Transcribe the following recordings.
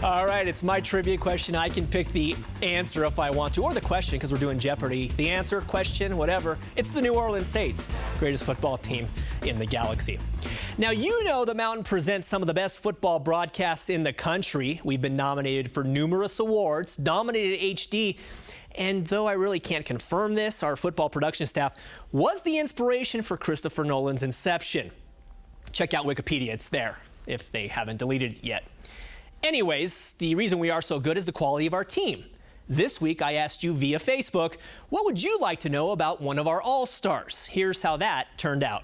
All right, it's my trivia question. I can pick the answer if I want to, or the question, because we're doing Jeopardy. The answer, question, whatever. It's the New Orleans Saints, greatest football team in the galaxy. Now, you know the Mountain presents some of the best football broadcasts in the country. We've been nominated for numerous awards, dominated HD. And though I really can't confirm this, our football production staff was the inspiration for Christopher Nolan's Inception. Check out Wikipedia, it's there, if they haven't deleted it yet. Anyways, the reason we are so good is the quality of our team. This week, I asked you via Facebook, what would you like to know about one of our All-Stars? Here's how that turned out.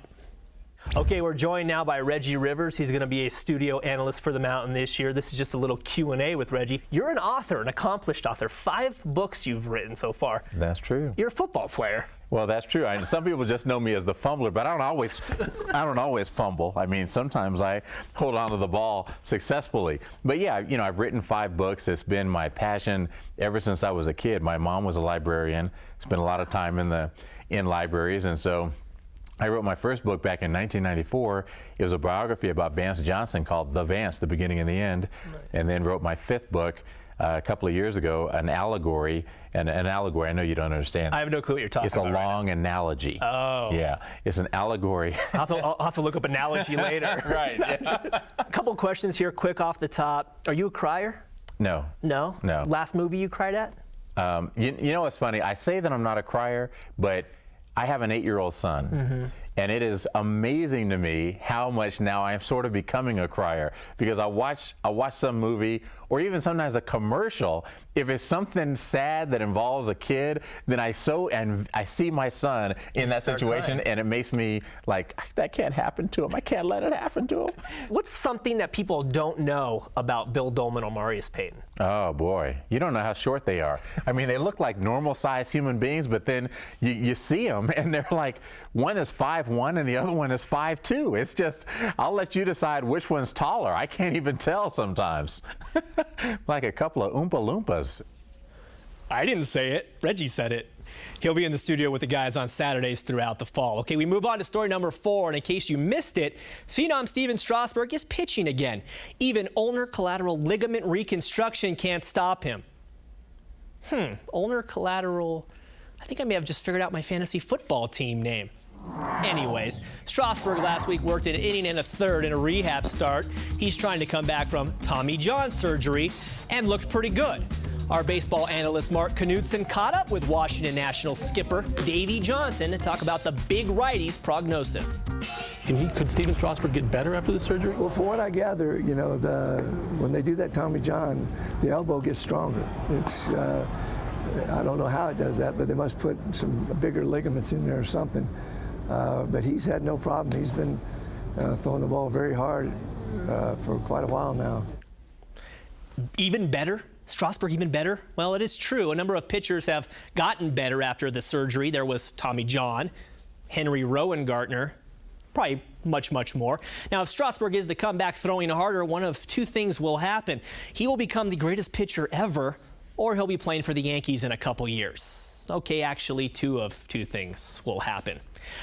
Okay, we're joined now by Reggie Rivers. He's going to be a studio analyst for the Mountain this year. This is just a little Q&A with Reggie. You're an author, an accomplished author. 5 books you've written so far. That's true. You're a football player. Well, that's true. Some people just know me as the fumbler, but I don't always fumble. I mean, sometimes I hold on to the ball successfully. But yeah, you know, I've written 5 books. It's been my passion ever since I was a kid. My mom was a librarian. Spent a lot of time in libraries, and so I wrote my first book back in 1994. It was a biography about Vance Johnson called The Vance, The Beginning and the End. Right. And then wrote my 5th book a couple of years ago, an allegory. And an allegory, I know you don't understand. I have no clue what you're talking about. It's a long analogy. Oh. Yeah, it's an allegory. I'll have to look up analogy later. Right. Yeah. A couple questions here, quick off the top. Are you a crier? No. No? No. Last movie you cried at? You know what's funny? I say that I'm not a crier, but I have an 8-year-old son, and it is amazing to me how much now I am sort of becoming a crier, because I watch some movie or even sometimes a commercial. If it's something sad that involves a kid, then I see my son in that situation, and it makes me like, that can't happen to him. I can't let it happen to him. What's something that people don't know about Bill Dolman or Maurice Payton? Oh boy, you don't know how short they are. I mean, they look like normal-sized human beings, but then you see them, and they're like, one is 5'1" and the other one is 5'2". It's just, I'll let you decide which one's taller. I can't even tell sometimes. Like a couple of Oompa Loompas. I didn't say it. Reggie said it. He'll be in the studio with the guys on Saturdays throughout the fall. Okay, we move on to story number 4, and in case you missed it, phenom Steven Strasburg is pitching again. Even ulnar collateral ligament reconstruction can't stop him. Ulnar collateral, I think I may have just figured out my fantasy football team name. Anyways, Strasburg last week worked an inning and a third in a rehab start. He's trying to come back from Tommy John surgery and looked pretty good. Our baseball analyst Mark Knudsen caught up with Washington Nationals skipper Davey Johnson to talk about the big righty's prognosis. Could Steven Strasburg get better after the surgery? Well, from what I gather, you know, when they do that Tommy John, the elbow gets stronger. It's I don't know how it does that, but they must put some bigger ligaments in there or something. But he's had no problem. He's been throwing the ball very hard for quite a while now. Even better? Strasburg even better? Well, it is true. A number of pitchers have gotten better after the surgery. There was Tommy John, Henry Rowengartner, probably much more. Now, if Strasburg is to come back throwing harder, one of 2 things will happen. He will become the greatest pitcher ever, or he'll be playing for the Yankees in a couple years. Okay, actually, 2 of 2 things will happen.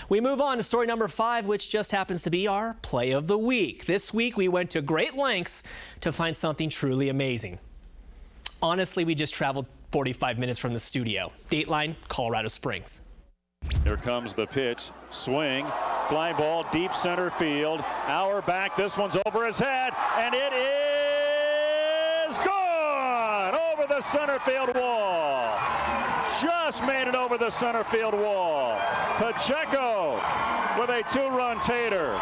We move on to story number 5, which just happens to be our play of the week. This week, we went to great lengths to find something truly amazing. Honestly, we just traveled 45 minutes from the studio. Dateline, Colorado Springs. Here comes the pitch, swing, fly ball, deep center field. Auerbach, this one's over his head, and it is gone over the center field wall. Just made it over the center field wall. Pacheco with a 2-run tater.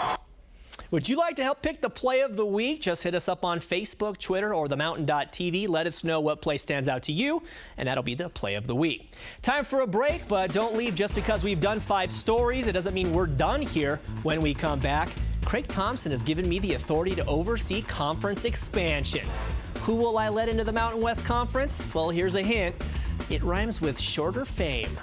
Would you like to help pick the play of the week? Just hit us up on Facebook, Twitter, or themountain.tv. Let us know what play stands out to you, and that'll be the play of the week. Time for a break, but don't leave just because we've done 5 stories. It doesn't mean we're done here. When we come back, Craig Thompson has given me the authority to oversee conference expansion. Who will I let into the Mountain West Conference? Well, here's a hint. It rhymes with shorter fame.